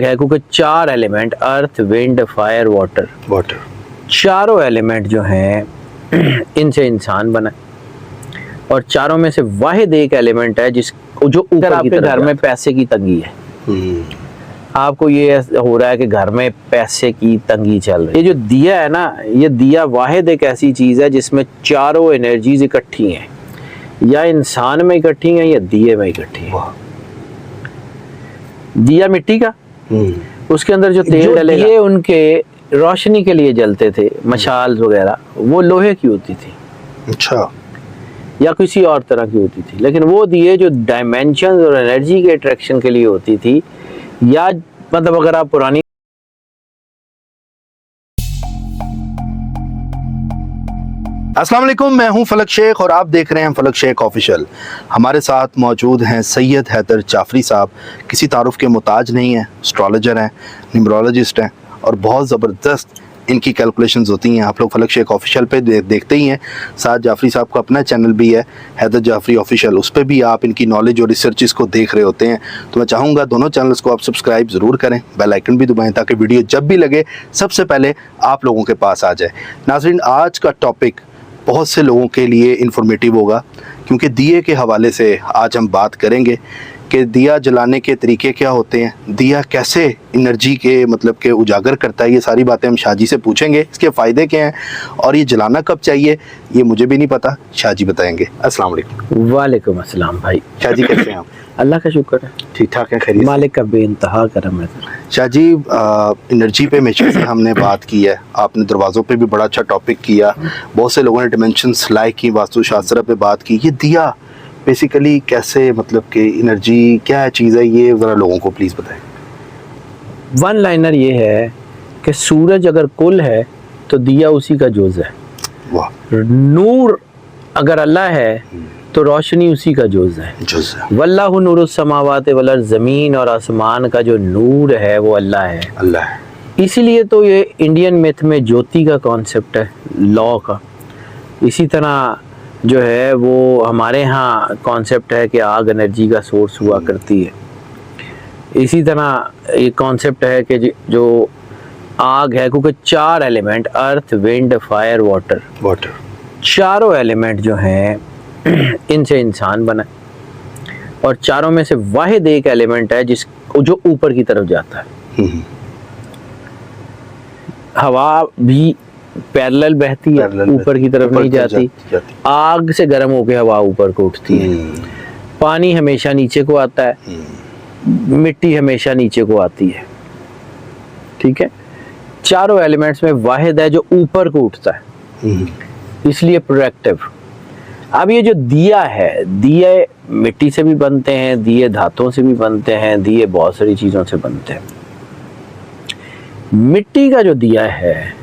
है क्योंकि 4 एलिमेंट अर्थ wind fire water चारों एलिमेंट जो हैं इनसे इंसान बना और चारों में से वाहिद एक एलिमेंट है जिस जो ऊपर आपके घर में पैसे की तंगी है, आपको ये हो रहा है कि घर में पैसे की तंगी चल रही है, ये जो दिया है ना, ये दिया वाहिद एक ऐसी चीज़ है जिसमें चारों एनर्जीज इकट्ठी हैं, या इंसान में इकट्ठी हैं या दिए में इकट्ठी हैं। दिया मिट्टी का, उसके अंदर जो तेल डलेगा, ये उनके रोशनी के लिए जलते थे, मशाल वगैरह, वो लोहे की होती थी, अच्छा, या किसी और तरह की होती थी, लेकिन वो दिए जो डायमेंशन और एनर्जी के अट्रैक्शन के लिए होती थी, या मतलब अगर आप पुरानी अस्सलाम वालेकुम, मैं हूं फलक शेख और आप देख रहे हैं फलक शेख ऑफिशियल। हमारे साथ मौजूद हैं सैयद हैदर जाफरी साहब। किसी तारुफ के मुताज नहीं हैं, एस्ट्रोलॉजर हैं, न्यूमरोलॉजिस्ट हैं और बहुत ज़बरदस्त इनकी कैलकुलेशंस होती हैं। आप लोग फलक शेख ऑफिशियल पे देखते ही हैं। साथ जाफरी साहब का अपना चैनल भी है, हैदर जाफरी ऑफिशियल, उस पर भी आप इनकी नॉलेज और रिसर्चेस को देख रहे होते हैं। तो मैं चाहूँगा दोनों चैनल्स को आप सब्सक्राइब ज़रूर करें, बेल आइकन भी दबाएं ताकि वीडियो जब भी लगे सबसे पहले आप लोगों के पास आ जाए। नाज़रीन, आज का टॉपिक बहुत से लोगों के लिए इन्फॉर्मेटिव होगा, क्योंकि दिए के हवाले से आज हम बात करेंगे कि दिया जलाने के तरीके क्या होते हैं, दिया कैसे एनर्जी के मतलब के उजागर करता है। ये सारी बातें हम शाहजी से पूछेंगे, इसके फ़ायदे क्या हैं और ये जलाना कब चाहिए ये मुझे भी नहीं पता, शाहजी बताएंगे। अस्सलाम वालेकुम। वालेकुम अस्सलाम भाई। शाहजी कैसे हैं आप? अल्लाह का शुक्र है, ठीक ठाक है, खैरियत? मालिक का बेइंतहा करम है। शाहजी, एनर्जी पे हमेशा से हमने बात की है, आपने दरवाज़ों पे भी बड़ा अच्छा टॉपिक किया, बहुत से लोगों ने डिमेंशंस लाइक की, वास्तुशास्त्र पे बात की। ये दिया बेसिकली कैसे, मतलब कि एनर्जी क्या चीज़ है, ये ज़रा लोगों को प्लीज़ बताएं। वन लाइनर ये है कि सूरज अगर कुल है तो दिया उसी का जुज़ है। वाह। नूर अगर अल्लाह है तो रोशनी उसी का जुज़ है। वल्लाहु नूरुस समावाति वल अर्ज़, ज़मीन और आसमान का जो नूर है वो अल्लाह है। अल्लाह है। इसीलिए तो ये इंडियन मिथ में ज्योति का कॉन्सेप्ट है, लॉ का। इसी तरह जो है वो हमारे यहाँ कॉन्सेप्ट है कि आग एनर्जी का सोर्स हुआ करती है। इसी तरह एक कॉन्सेप्ट है कि जो आग है, क्योंकि 4 एलिमेंट अर्थ विंड फायर वाटर चारों एलिमेंट जो हैं इनसे इंसान बना और चारों में से वाहिद एक एलिमेंट है जिस जो ऊपर की तरफ जाता है। हवा भी पैरेलल बहती है, ऊपर की तरफ नहीं जाती। आग से गर्म होकर हवा ऊपर को उठती है। पानी हमेशा नीचे को आता है, मिट्टी हमेशा नीचे को आती है। ठीक है, चारों एलिमेंट्स में वाहिद है जो ऊपर को उठता है, इसलिए प्रोडक्टिव। अब ये जो दिया है, दिए मिट्टी से भी बनते हैं, दिए धातुओं से भी बनते हैं, दिए बहुत सारी चीज़ों से बनते हैं। मिट्टी का जो दिया है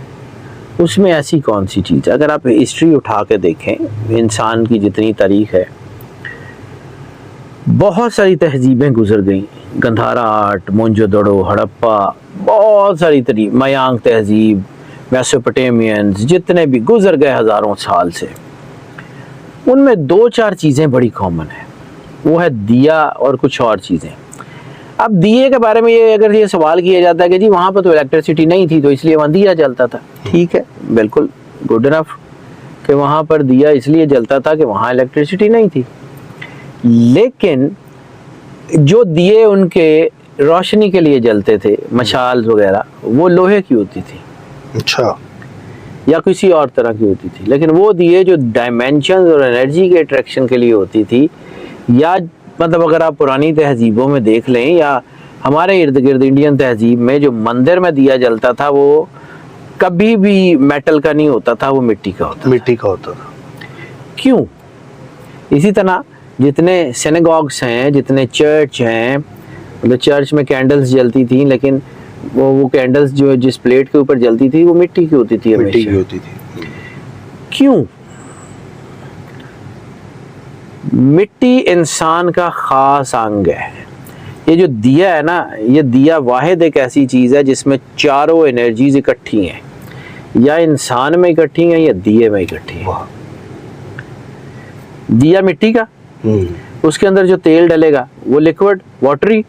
उसमें ऐसी कौन सी चीज़ है, अगर आप हिस्ट्री उठा के देखें, इंसान की जितनी तारीख है, बहुत सारी तहजीबें गुजर गई। गंधारा आर्ट, मोहनजोदड़ो, हड़प्पा, बहुत सारी मयांग तहजीब, मेसोपोटामियंस, जितने भी गुजर गए हज़ारों साल से, उनमें 2-4 चीज़ें बड़ी कॉमन है, वो है दिया और कुछ और चीज़ें। अब दिए के बारे में अगर ये सवाल किया जाता है कि जी वहाँ पर तो इलेक्ट्रिसिटी नहीं थी तो इसलिए वहाँ दिया जलता था, ठीक है, बिल्कुल गुड इनफ कि वहाँ पर दिया इसलिए जलता था कि वहाँ इलेक्ट्रिसिटी नहीं थी। लेकिन जो दिए उनके रोशनी के लिए जलते थे, मशाल वगैरह, वो लोहे की होती थी, अच्छा, या किसी और तरह की होती थी, लेकिन वो दिए जो डायमेंशन और एनर्जी के अट्रैक्शन के लिए होती थी, या मतलब अगर आप पुरानी तहजीबों में देख लें या हमारे इर्द गिर्द इंडियन तहजीब में जो मंदिर में दिया जलता था वो कभी भी मेटल का नहीं होता था, वो मिट्टी का होता था। क्यों? इसी तरह जितने सिनेगॉग्स हैं, जितने चर्च हैं, मतलब चर्च में कैंडल्स जलती थी, लेकिन वो कैंडल्स जो जिस प्लेट के ऊपर जलती थी वो मिट्टी की होती थी, मिट्टी की होती थी। क्यों? मिट्टी इंसान का खास अंग है। ये जो दिया है ना, ये दिया वाहिद एक ऐसी चीज़ है जिसमें चारों एनर्जीज इकट्ठी हैं, या इंसान में इकट्ठी हैं या दिए में इकट्ठी हैं। दिया मिट्टी का, उसके अंदर जो तेल डलेगा वो लिक्विड वाटरी,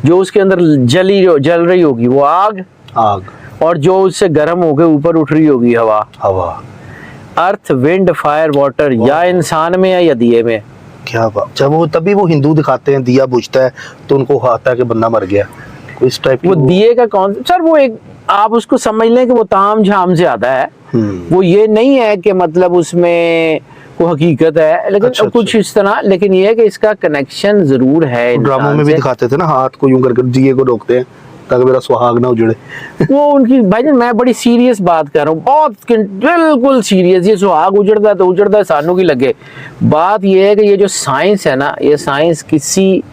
जो उसके अंदर जल रही होगी वो आग, और जो उससे गर्म होकर ऊपर उठ रही होगी हवा। अर्थ, विंड, फायर, वाटर, या इंसान में है या दिए में। क्या बात। जब वो तभी वो हिंदू दिखाते हैं दिया बुझता है तो उनको आता है कि बंदा मर गया, इस टाइप की वो दिए का कौन सर, वो एक आप उसको समझ लें कि वो ताम झाम से आता है। वो ये नहीं है कि मतलब उसमें वो हकीकत है, लेकिन अच्छा, कुछ इस तरह, लेकिन ये है कि इसका कनेक्शन जरूर है। ड्रामों में भी दिखाते थे ना, हाथ को यूं करके दिए को रोकते हैं ताकि मेरा सुहाग ना उजड़े। वो उनकी भाईजान, मैं बड़ी सीरियस बात कर रहा हूँ, बहुत बिल्कुल सीरियस। ये सुहाग उजड़ता है तो उजड़ता है, सानू की लगे। बात ये है कि ये जो साइंस है ना, ये साइंस किसी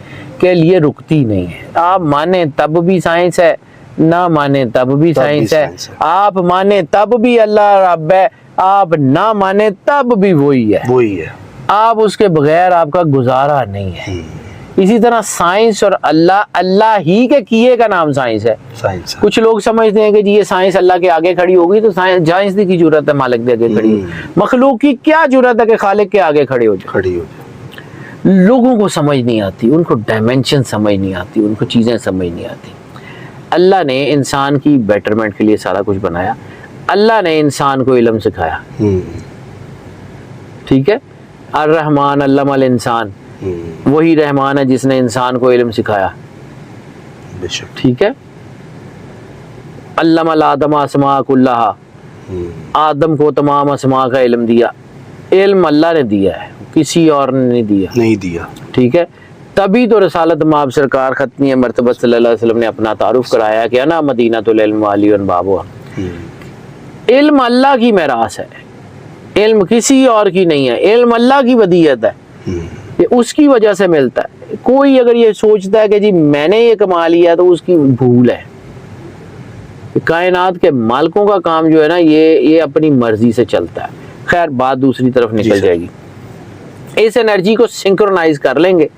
के लिए रुकती नहीं है। आप माने तब भी साइंस है, ना माने तब भी साइंस है। आप माने तब भी अल्लाह रब है, आप ना माने तब भी वही है। आप उसके बगैर आपका गुजारा नहीं है। इसी तरह साइंस और अल्लाह ही के किए का नाम साइंस है। कुछ लोग समझते हैं कि जी ये साइंस अल्लाह के आगे खड़ी होगी तो साइंस की जरूरत है मालिक के आगे खड़ी। मखलूक की क्या जरूरत है कि खालिक के आगे खड़ी हो जाए। लोगों को समझ नहीं आती, उनको डायमेंशन समझ नहीं आती, उनको चीजें समझ नहीं आती। अल्लाह ने इंसान की बेटरमेंट के लिए सारा कुछ बनाया। अल्लाह ने इंसान को इल्म सिखाया, ठीक है। अर रहमान अल्लमल इंसान, वही रहमान है जिसने इंसान को इल्म सिखाया, ठीक है। अल्लमल आदम अस्मा कुल्लाहा, आदम को तमाम अस्मा का इल्म दिया। इल्म अल्लाह ने दिया है, किसी और ने नहीं दिया, ठीक है। तभी तो रसालत माब सरकार खत्मी मरतबा सल्लल्लाहु अलैहि वसल्लम ने अपना तारुफ कराया कि अना मदीनतुल इल्म वाली बाबुहा। इल्म अल्लाह की मेरास है, इल्म किसी और की नहीं है। इल्म अल्लाह की वदीयत है, ये उसकी वजह से मिलता है। कोई अगर ये सोचता है कि जी मैंने ये कमा लिया तो उसकी भूल है। कायनात के मालिकों का काम जो है ना, ये अपनी मर्जी से चलता है। खैर बात दूसरी तरफ निकल जाएगी। इस एनर्जी को सिंक्रोनाइज कर लेंगे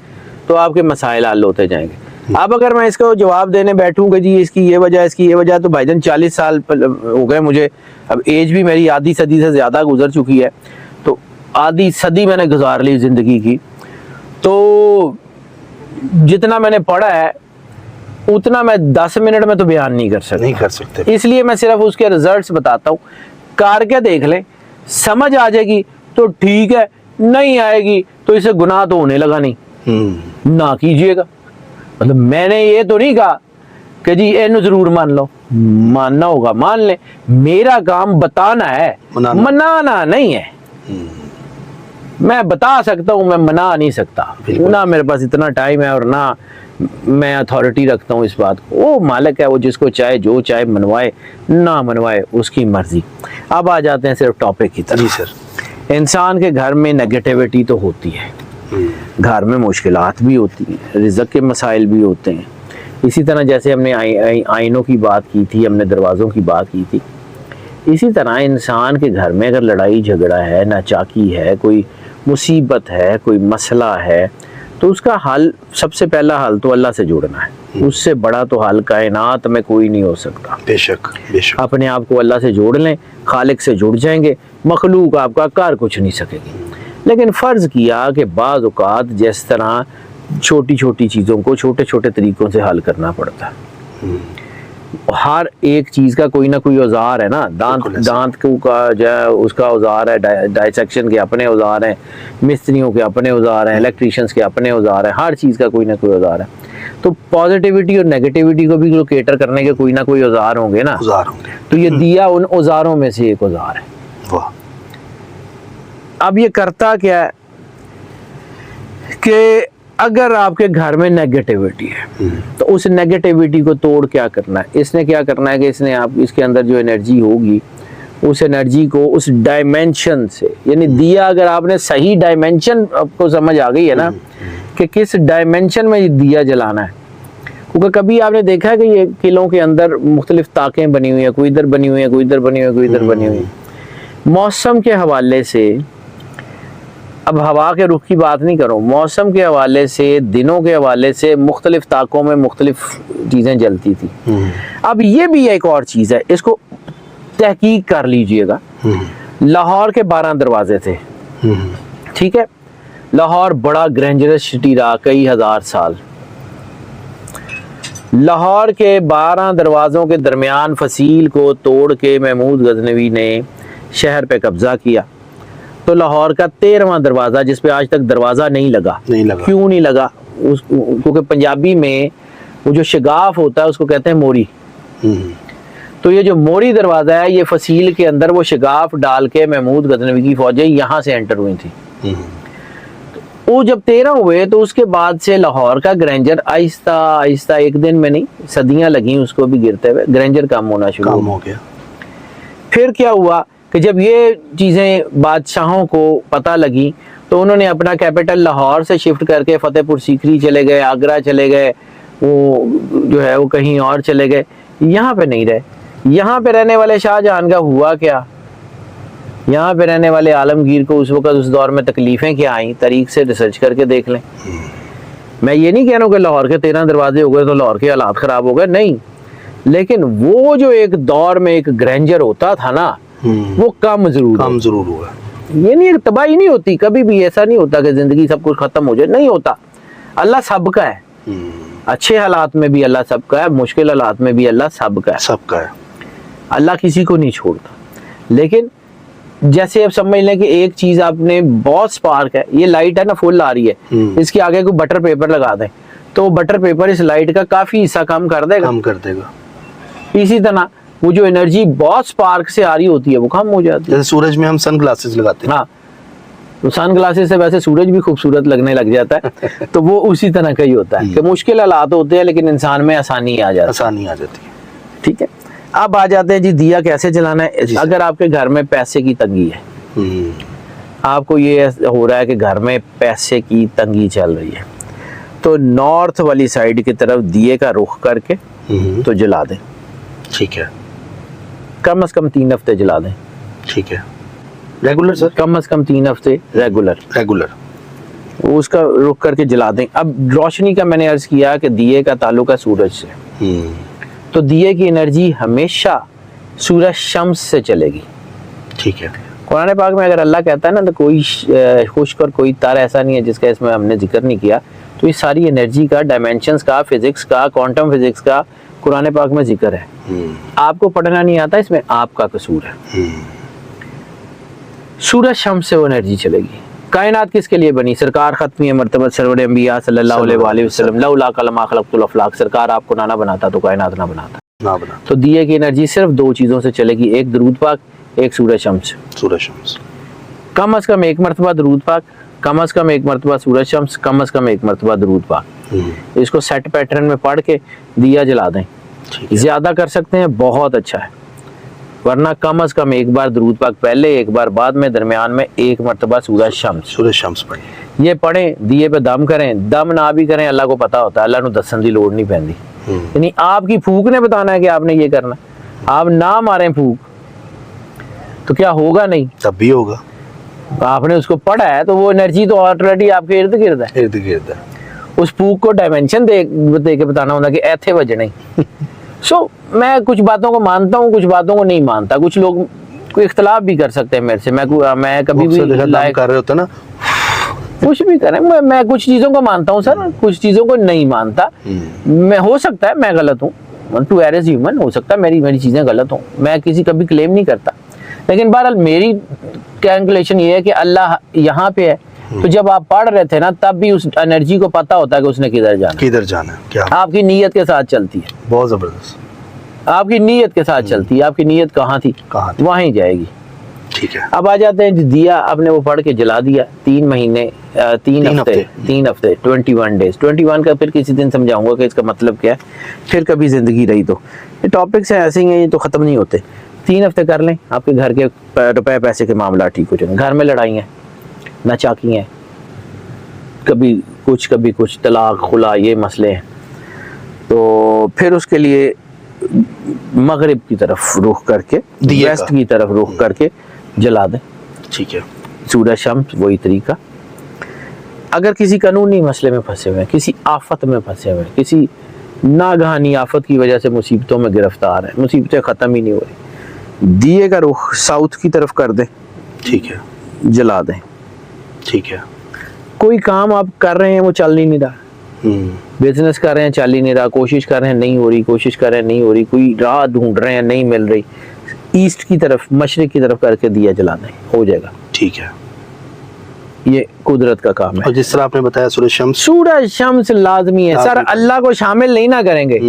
तो आपके मसाइल हल होते जाएंगे। अब अगर मैं इसको जवाब देने बैठूं कि जी इसकी ये वजह, तो भाईजान 40 साल हो गए मुझे, अब एज भी मेरी आधी सदी से ज्यादा गुजर चुकी है, तो आधी सदी मैंने गुजार ली जिंदगी की। तो जितना मैंने पढ़ा है उतना मैं 10 मिनट में तो बयान नहीं कर सकते। इसलिए मैं सिर्फ उसके रिजल्ट्स बताता हूँ, करके देख लें, समझ आ जाएगी तो ठीक है, नहीं आएगी तो इसे गुनाह तो होने लगा नहीं, ना कीजिएगा। मतलब मैंने ये तो नहीं कहा कि जी इन्हें जरूर मान लो, मानना होगा मान ले। मेरा काम बताना है, मनाना नहीं है। मैं बता सकता हूँ, मैं मना नहीं सकता, ना मेरे पास इतना टाइम है और ना मैं अथॉरिटी रखता हूँ इस बात को। वो मालिक है, वो जिसको चाहे जो चाहे मनवाए ना मनवाए, उसकी मर्जी। अब आ जाते हैं सिर्फ टॉपिक की तरफ। जी सर। इंसान के घर में नेगेटिविटी तो होती है, घर में मुश्किलात भी होती हैं, रिज़्क़ के मसाइल भी होते हैं। इसी तरह जैसे हमने आइनों की बात की थी, हमने दरवाज़ों की बात की थी, इसी तरह इंसान के घर में अगर लड़ाई झगड़ा है, नाचाकी है, कोई मुसीबत है, कोई मसला है, तो उसका हल, सबसे पहला हल तो अल्लाह से जुड़ना है। उससे बड़ा तो हल कायनात में कोई नहीं हो सकता। बेशक। अपने आप को अल्लाह से जोड़ लें, खालिक से जुड़ जाएंगे, मखलूक आपका कर कुछ नहीं सकेगी। लेकिन फ़र्ज़ किया कि बाज़ औक़ात जिस तरह छोटी छोटी चीज़ों को छोटे छोटे तरीक़ों से हल करना पड़ता है। हर एक चीज़ का कोई ना कोई औजार है ना, दांत का जो है उसका औजार है, डाइसेक्शन के अपने औजार हैं, मिस्त्रियों के अपने औजार हैं, इलेक्ट्रीशियंस के अपने औजार हैं, हर चीज़ का कोई ना कोई औजार है। तो पॉजिटिविटी और नेगेटिविटी को भी कैटर करने के कोई ना कोई औजार होंगे ना, तो ये दिया उन औजारों में से एक औजार है। अब ये करता क्या है कि अगर आपके घर में नेगेटिविटी है तो उस नेगेटिविटी को तोड़ क्या करना है, इसने क्या करना है कि इसके अंदर जो एनर्जी होगी, उस एनर्जी को उस डायमेंशन से, यानी दिया अगर आपने सही डायमेंशन आपको समझ आ गई है ना कि किस डायमेंशन में ये दिया जलाना है। क्योंकि कभी आपने देखा है कि ये किलों के अंदर मुख्तलिफ ताकें बनी हुई है, कोई इधर बनी हुई है, कोई इधर बनी हुई है, कोई इधर बनी हुई है। मौसम के हवाले से, अब हवा के रुख की बात नहीं करूँ, मौसम के हवाले से, दिनों के हवाले से मुख्तलिफ ताकों में मुख्तलिफ चीज़ें जलती थी। अब ये भी एक और चीज़ है, इसको तहकीक कर लीजिएगा। लाहौर के 12 दरवाजे थे, ठीक है। लाहौर बड़ा ग्रेंजरस सिटी रहा कई हजार साल। لاہور کے 12 دروازوں کے درمیان فصیل کو توڑ کے محمود غزنوی نے شہر پہ قبضہ کیا، تو لاہور کا 13واں دروازہ جس پہ آج تک دروازہ نہیں لگا، کیوں نہیں لگا؟ کیونکہ پنجابی میں وہ جو شگاف ہوتا ہے اس کو کہتے ہیں موری، تو یہ جو موری دروازہ ہے یہ فصیل کے اندر وہ شگاف ڈال کے محمود غزنوی کی فوجیں یہاں سے انٹر ہوئی تھی۔ وہ جب 13 ہوئے تو اس کے بعد سے لاہور کا گرینجر آہستہ آہستہ، ایک دن میں نہیں، صدیاں لگیں اس کو بھی گرتے ہوئے، گرینجر کم ہونا شروع ہو گیا۔ پھر کیا ہوا کہ جب یہ چیزیں بادشاہوں کو پتہ لگی تو انہوں نے اپنا کیپٹل لاہور سے شفٹ کر کے فتح پور سیکری چلے گئے، آگرہ چلے گئے، وہ جو ہے وہ کہیں اور چلے گئے، یہاں پہ نہیں رہے۔ یہاں پہ رہنے والے شاہ جہاں کا ہوا کیا، یہاں پہ رہنے والے عالمگیر کو اس وقت اس دور میں تکلیفیں کیا آئیں، تاریخ سے ریسرچ کر کے دیکھ لیں۔ میں یہ نہیں کہہ رہا ہوں کہ لاہور کے 13 دروازے ہو گئے تو لاہور کے حالات خراب ہو گئے، نہیں، لیکن وہ جو ایک دور میں ایک گرینجر ہوتا تھا نا وہ کم ضرور ہوا۔ یہ نہیں، تباہی نہیں ہوتی کبھی بھی، ایسا نہیں ہوتا کہ زندگی سب کچھ ختم ہو جائے، نہیں ہوتا، اللہ سب کا ہے، اچھے حالات میں بھی اللہ سب کا ہے، مشکل حالات میں بھی اللہ سب کا ہے، اللہ کسی کو نہیں چھوڑتا۔ لیکن جیسے اب سمجھ لیں کہ ایک چیز آپ نے بہت سپارک ہے، یہ لائٹ ہے نا فل آ رہی ہے، اس کے آگے کوئی بٹر پیپر لگا دیں تو بٹر پیپر اس لائٹ کا کافی حصہ کم کر دے گا۔ اسی طرح وہ جو انرجی بہت سپارک سے آ رہی ہوتی ہے وہ کم ہو جاتی ہے۔ جیسے سورج میں ہم سن گلاسز لگاتے ہیں، ہاں، تو سن گلاسز سے ویسے سورج بھی خوبصورت لگنے لگ جاتا ہے، تو وہ اسی طرح کا ہی ہوتا ہے کہ مشکل حالات ہوتے ہیں لیکن انسان میں آسانی آ جاتی ہے۔ ٹھیک ہے، اب آ جاتے ہیں جی دیا کیسے جلانا ہے۔ اگر آپ کے گھر میں پیسے کی تنگی ہے، آپ کو یہ ہو رہا ہے کہ گھر میں پیسے کی تنگی چل رہی ہے، تو نارتھ والی سائڈ کی طرف دیے کا رخ کر کے تو جلا دیں۔ ٹھیک ہے، کم از کم 3 ہفتے جلا دیں۔ ٹھیک ہے، ریگولر سر؟ کم از کم 3 ہفتے ریگولر اس کا رخ کر کے جلا دیں۔ اب روشنی کا میں نے عرض کیا کہ دیے کا تعلق ہے سورج سے، تو دیے کی انرجی ہمیشہ سورج شمس سے چلے گی۔ ٹھیک ہے، قرآن پاک میں اگر اللہ کہتا ہے نا تو کوئی خشک اور کوئی تار ایسا نہیں ہے جس کا اس میں ہم نے ذکر نہیں کیا، تو یہ ساری انرجی کا، ڈائمینشنز کا، فزکس کا، کوانٹم فزکس کا قرآن پاک میں ذکر ہے۔ آپ کو پڑھنا نہیں آتا، اس میں آپ کا قصور ہے۔ سورج شمس سے وہ انرجی چلے گی۔ کائنات کس کے لیے بنی؟ سرکار ختمی مرتبہ سرور انبیاء صلی اللہ علیہ وآلہ وسلم، لولا لما خلقت الافلاق، سرکار آپ کو نہ بناتا تو کائنات نہ بناتا۔ تو دیے کی انرجی صرف 2 چیزوں سے چلے گی، ایک درود پاک، ایک سورج شمس۔ کم از کم 1 مرتبہ درود پاک، کم از کم 1 مرتبہ سورج شمس، کم از کم 1 مرتبہ درود پاک۔ اس کو سیٹ پیٹرن میں پڑھ کے دیا جلا دیں۔ زیادہ کر سکتے ہیں بہت اچھا ہے، ورنہ کم از کم 1 بار درود پاک پہلے، 1 بار بعد میں، درمیان میں 1 مرتبہ سورج شمس پڑھیں۔ یہ پڑھیں، دیے پہ دم کریں، دم نہ بھی کریں اللہ کو پتا ہوتا ہے، اللہ نو دسن دی لوڑ نہیں پیندی، یعنی آپ کی پھونک نے بتانا ہے کہ آپ نے یہ کرنا۔ آپ نہ ماریں پھونک تو کیا ہوگا؟ نہیں، تب بھی ہوگا۔ آپ نے اس کو پڑھا ہے تو وہ انرجی تو آلریڈی آپ کے ارد گرد ہے، اس پھونک کو ڈائمینشن دے کے بتانا ہوتا کہ ایتھے بجنے۔ میں کچھ باتوں کو مانتا ہوں، کچھ باتوں کو نہیں مانتا، کچھ لوگ کوئی اختلاف بھی کر سکتے ہیں میرے سے، میں کبھی بھی کر رہے ہوتے نا، کچھ بھی کریں، میں کچھ چیزوں کو مانتا ہوں سر، کچھ چیزوں کو نہیں مانتا۔ میں ہو سکتا ہے میں غلط ہوں، ٹو ایئر از ہیومن، ہو سکتا ہے میری چیزیں غلط ہوں، میں کسی کبھی کلیم نہیں کرتا، لیکن بہرحال میری کیلکولیشن یہ ہے کہ اللہ یہاں پہ ہے، تو جب آپ پڑھ رہے تھے نا تب بھی اس انرجی کو پتا ہوتا ہے کہ اس نے کدھر جانا ہے، کیا آپ کی نیت کے ساتھ چلتی ہے، بہت زبردست، آپ کی نیت کے ساتھ چلتی ہے، آپ کی نیت کہاں تھی وہیں جائے گی۔ ٹھیک ہے، اب آ جاتے ہیں دیا آپ نے وہ پڑھ کے جلا دیا، 3 مہینے 3 ہفتے 21 ڈیز، 21 کا پھر کسی دن سمجھاؤں گا کہ اس کا مطلب کیا ہے، پھر کبھی زندگی رہی تو یہ ٹاپکس ہیں ایسے ہی ہیں، یہ تو ختم نہیں ہوتے۔ 3 ہفتے کر لیں، آپ کے گھر کے روپے پیسے کے معاملات ٹھیک ہو جائیں گے۔ گھر میں لڑائی ہیں، ناچاکی ہیں، کبھی کچھ طلاق خلا، یہ مسئلے ہیں، تو پھر اس کے لیے مغرب کی طرف رخ کر کے، ویسٹ کی طرف رخ کر کے جلا دیں۔ ٹھیک ہے، سورج شمس وہی طریقہ۔ اگر کسی قانونی مسئلے میں پھنسے ہوئے ہیں، کسی آفت میں پھنسے ہوئے ہیں، کسی ناگہانی آفت کی وجہ سے مصیبتوں میں گرفتار ہیں، مصیبتیں ختم ہی نہیں ہو رہی، دیے کا رخ ساؤتھ کی طرف کر دیں، ٹھیک ہے، جلا دیں۔ ٹھیک ہے، کوئی کام آپ کر رہے ہیں وہ چل نہیں رہا، बिजनेस कर रहे हैं चल ही नहीं रहा, कोशिश कर रहे हैं नहीं हो रही, कोशिश कर रहे हैं नहीं हो रही, कोई राह ढूंढ रहे हैं नहीं मिल रही, ईस्ट की तरफ मशरिक की तरफ करके दिया जलाना है, हो जाएगा। ठीक है, ये कुदरत का काम है। और जिस तरह आपने बताया सूरज शम्स, सूरज शम्स लाजमी है सर, अल्लाह को शामिल नहीं ना करेंगे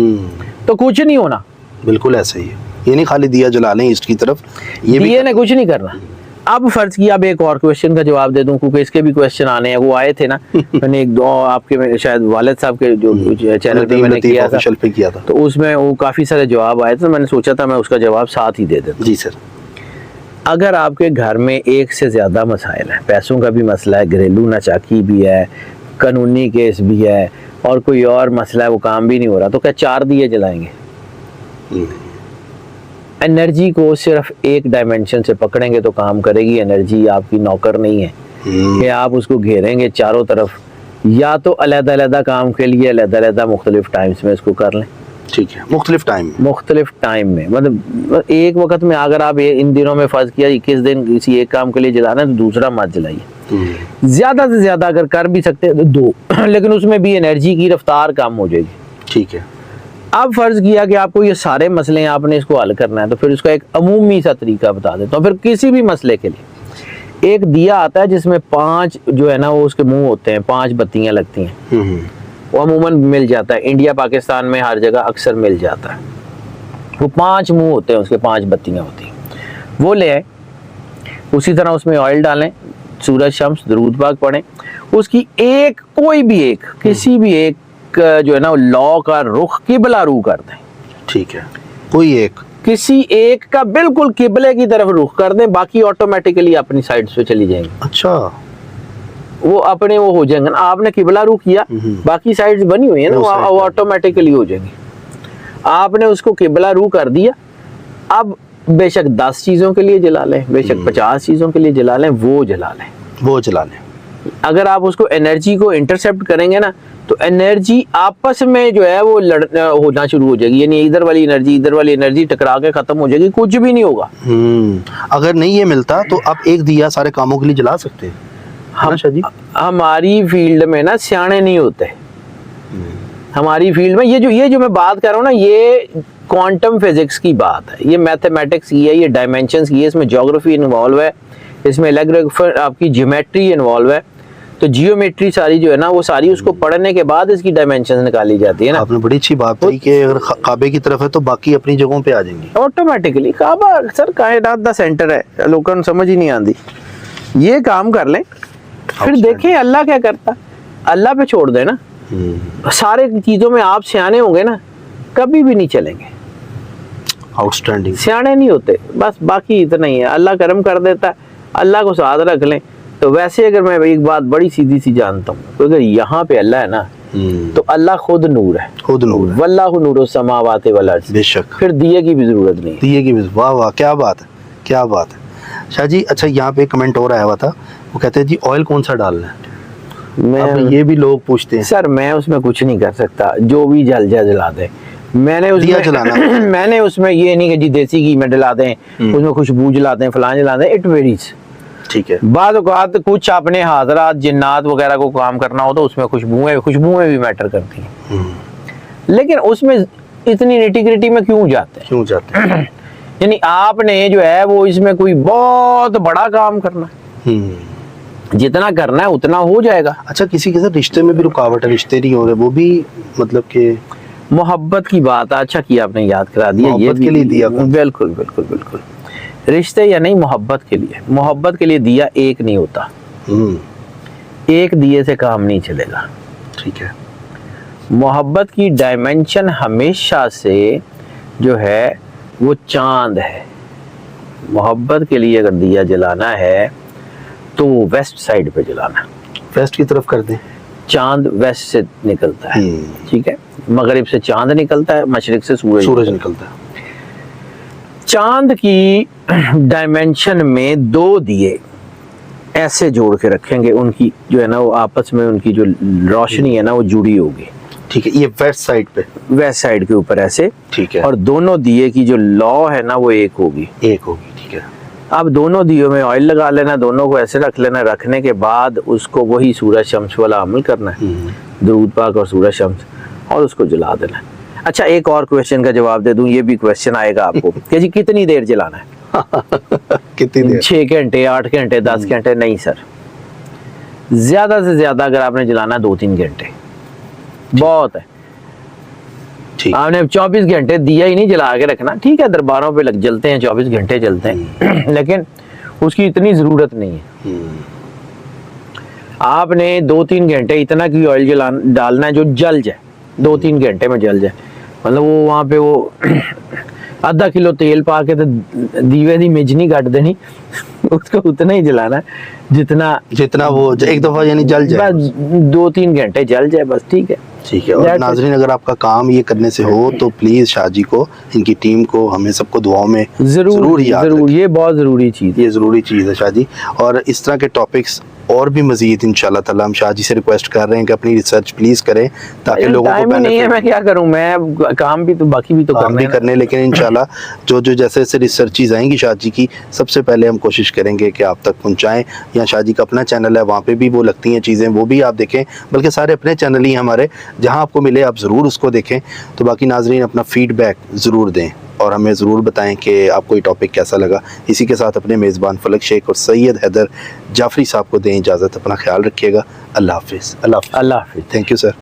तो कुछ नहीं होना। बिल्कुल ऐसा ही है, ये नहीं खाली दिया जला लें ईस्ट की तरफ, ये भी दिए ने कुछ नहीं करना। अब फर्ज किया, अब एक और क्वेश्चन का जवाब दे दूं क्योंकि इसके भी क्वेश्चन आने हैं, वो आए थे ना मैंने एक दो आपके शायद वालिद साहब के जो चैनल पे मैंने किया था, तो उसमें वो काफी सारे जवाब आए थे, मैंने सोचा था मैं उसका जवाब साथ ही दे देता। जी सर। अगर आपके घर में एक से ज्यादा मसाइल हैं, पैसों का भी मसला है, घरेलू नाचाकी भी है, कानूनी केस भी है और कोई और मसला है, वो काम भी नहीं हो रहा, तो क्या 4 दिए जलाएंगे? एनर्जी को सिर्फ एक डायमेंशन से पकड़ेंगे तो काम करेगी। एनर्जी आपकी नौकर नहीं है कि आप उसको घेरेंगे चारों तरफ, या तो अलग-अलग काम के लिए अलग-अलग मुख्तलिफ टाइम्स में इसको कर लें। ठीक है, मुख्तलिफ टाइम में, मतलब एक वक्त में अगर आप इन दिनों में फर्ज किया 21 दिन किसी एक काम के लिए जलाना है तो दूसरा मत जलाइए। ज्यादा से ज्यादा अगर कर भी सकते हैं तो 2 लेकिन उसमें भी एनर्जी की रफ्तार कम हो जाएगी। ठीक है। अब फर्ज किया कि आपको ये सारे मसले हैं, आपने इसको हल करना है, तो फिर उसका एक अमूमी सा तरीका बता देता हूँ। फिर किसी भी मसले के लिए एक दिया आता है जिसमें 5 जो है ना वो उसके मुंह होते हैं, 5 बत्तियां लगती हैं, वो अमूमन मिल जाता है इंडिया पाकिस्तान में हर जगह अक्सर मिल जाता है। वो 5 मुंह होते हैं, उसके 5 बत्तियां होती हैं, वो ले आए। उसी तरह उसमें ऑयल डालें, सूरज शम्स दरूद पाक पढ़ें, उसकी एक कोई भी एक किसी भी एक जो है ना लॉ का रुख किबला रू कर दें। ठीक है, कोई एक किसी एक का बिल्कुल किबले की तरफ रुख कर दें, बाकी ऑटोमेटिकली अपनी साइड से चली जाएंगी। अच्छा, वो अपने वो हो जाएंगे ना, आपने किबला रू किया, बाकी साइड्स बनी हुई है ना, वो ऑटोमेटिकली हो जाएंगी। आपने उसको किबला रू कर दिया, अब बेशक 10 चीजों के लिए जला लें, बेशक 50 चीजों के लिए जला लें, वो जला लें। अगर आप उसको एनर्जी को इंटरसेप्ट करेंगे ना तो एनर्जी आपस में जो है वो होना शुरू हो जाएगी, यानी इधर वाली एनर्जी टकरा के खत्म हो जाएगी, कुछ भी नहीं होगा। अगर नहीं ये मिलता तो आप एक दिया सारे कामों के लिए जला सकते हैं। हमारी फील्ड में ना सियाने नहीं होते। हमारी फील्ड में ये जो मैं बात कर रहा हूँ ना, ये क्वांटम फिजिक्स की बात है, ये मैथमेटिक्स की है, ये डायमेंशंस की है, इसमें ज्योग्राफी इन्वॉल्व है, इसमें अलग आपकी ज्योमेट्री इन्वॉल्व है। तो जियोमेट्री सारी जो है ना वो सारी उसको पढ़ने के बाद इसकी डायमेंशंस निकाली जाती है ना। आपने बड़ी अच्छी बात कही कि अगर काबे की तरफ है तो बाकी अपनी जगहों पे आ जाएंगी ऑटोमेटिकली। काबा सर कायनात दा सेंटर है, लोगों को समझ ही नहीं आती। ये काम कर लें, फिर देखें अल्लाह क्या करता, अल्लाह पे छोड़ देना। सारे चीजों में आप सियाने होंगे ना, कभी भी नहीं चलेंगे। आउटस्टैंडिंग, सियाने नहीं होते, बस बाकी इतना ही है, अल्लाह करम कर देता है, अल्लाह को साथ रख लें। तो वैसे अगर मैं एक बात बड़ी सीधी सी जानता हूँ, तो अगर यहाँ पे अल्लाह है ना तो अल्लाह खुद नूर है, वल्लाहु नूरु समावाति वल अर्ज़। बेशक, फिर दिए की भी जरूरत नहीं, दिए की भी। वाह वाह, क्या बात है, क्या बात है शाह जी। अच्छा, यहाँ पे कमेंट और आया हुआ था, वो कहते हैं जी ऑयल कौन सा डालना है। मैं ये भी लोग पूछते हैं सर, मैं उसमें कुछ नहीं कर सकता, जो भी जला दे। मैंने उसमें जलाना मैंने उसमें ये नहीं कि जी देसी घी में डला दें, उसमें खुशबू जला दें, फलां जला दें, इट वेरीज। ठीक है, बाद औक़ात कुछ अपने हाज़रात जिन्नात वगैरह को काम करना हो तो उसमें खुशबुएं भी मैटर करती हैं, लेकिन उसमें इतनी निटी-ग्रिटी में क्यों जाते हैं? यानी आपने जो है वो इसमें कोई बहुत बड़ा काम करना है, जितना करना है उतना हो जाएगा। अच्छा, किसी के साथ रिश्ते में भी रुकावट है, रिश्ते नहीं हो रहे, वो भी मतलब कि मोहब्बत की बात, अच्छा किया आपने याद करा दिया, ये के लिए दिया। बिल्कुल, रिश्ते या नहीं, मोहब्बत के लिए दिया एक नहीं होता, एक दिए से काम नहीं चलेगा। ठीक है, मोहब्बत की डायमेंशन हमेशा से जो है वो चांद है। मोहब्बत के लिए अगर दिया जलाना है तो वेस्ट साइड पे जलाना, वेस्ट की तरफ कर दें। चांद वेस्ट से निकलता है, ठीक है, मगरिब से चांद निकलता है, मशरिक से सूरज निकलता है। चांद की डायमेंशन में 2 दिए ऐसे जोड़ के रखेंगे, उनकी जो है ना वो आपस में उनकी जो रोशनी है ना वो जुड़ी होगी। ठीक है, ये वेस्ट साइड पे, वेस्ट साइड के ऊपर ऐसे। ठीक है, और दोनों दिए की जो लौ है ना वो एक होगी। ठीक है। अब दोनों दियों में ऑयल लगा लेना, दोनों को ऐसे रख लेना, रखने के बाद उसको वही सूरज शम्स वाला अमल करना है। दरूद पाक और सूरज शम्स, और उसको जला देना है। अच्छा, एक और क्वेश्चन का जवाब दे दूं, ये भी क्वेश्चन आएगा आपको कि जी कितनी देर जलाना है? कितनी देर? 6 घंटे, 8 घंटे, 10 घंटे? नहीं सर, ज्यादा से ज्यादा अगर आपने जलाना 2-3 घंटे बहुत है। ठीक। आपने 24 घंटे दिया ही नहीं जला के रखना, ठीक है दरबारों पे लग जलते हैं, 24 घंटे जलते हैं लेकिन उसकी इतनी जरूरत नहीं है। आपने 2-3 घंटे इतना की ऑयल डालना है जो जल जाए, 2-3 घंटे में जल जाए। मतलब वो वहाँ पे वो आधा किलो तेल पा के तो दीवे दी मिजनी काट देनी उसको उतना ही जलाना है जितना वो एक दफा यानी जल जाए, बस 2-3 घंटे जल जाए बस, ठीक है। ठीक है। और नाजरीन, अगर आपका काम ये करने से हो तो प्लीज शाह जी को, इनकी टीम को, हमें सबको दुआओं में जरूर याद जरूर, रखें। ये बहुत जरूरी चीज है, ये ज़रूरी चीज़ है शाह जी। और इस तरह के टॉपिक्स और भी मजीद इंशाल्लाह ताला हम शाह जी से रिक्वेस्ट कर रहे हैं कि अपनी रिसर्च प्लीज़ करें ताकि लोगों को टाइम ही नहीं है, मैं बेनिफिट क्या करूं, मैं काम भी तो बाकी भी तो काम भी करना है करने, लेकिन इंशाल्लाह जो जैसे जैसे रिसर्चेज आएंगी शाह जी की, सबसे पहले हम कोशिश करेंगे कि आप तक पहुंचाएं। या शाह जी का अपना चैनल है, वहाँ पे भी वो लगती हैं चीज़ें, वो भी आप देखें, बल्कि सारे अपने चैनल ही हमारे, जहाँ आपको मिले आप ज़रूर उसको देखें। तो बाकी नाजरीन अपना फीडबैक ज़रूर दें और हमें ज़रूर बताएं कि आपको ये टॉपिक कैसा लगा। इसी के साथ अपने मेज़बान फलक शेख और सैयद हैदर जाफरी साहब को दें इजाज़त। अपना ख्याल रखिएगा। अल्लाह हाफिज़। अल्लाह हाफिज़। Thank you sir.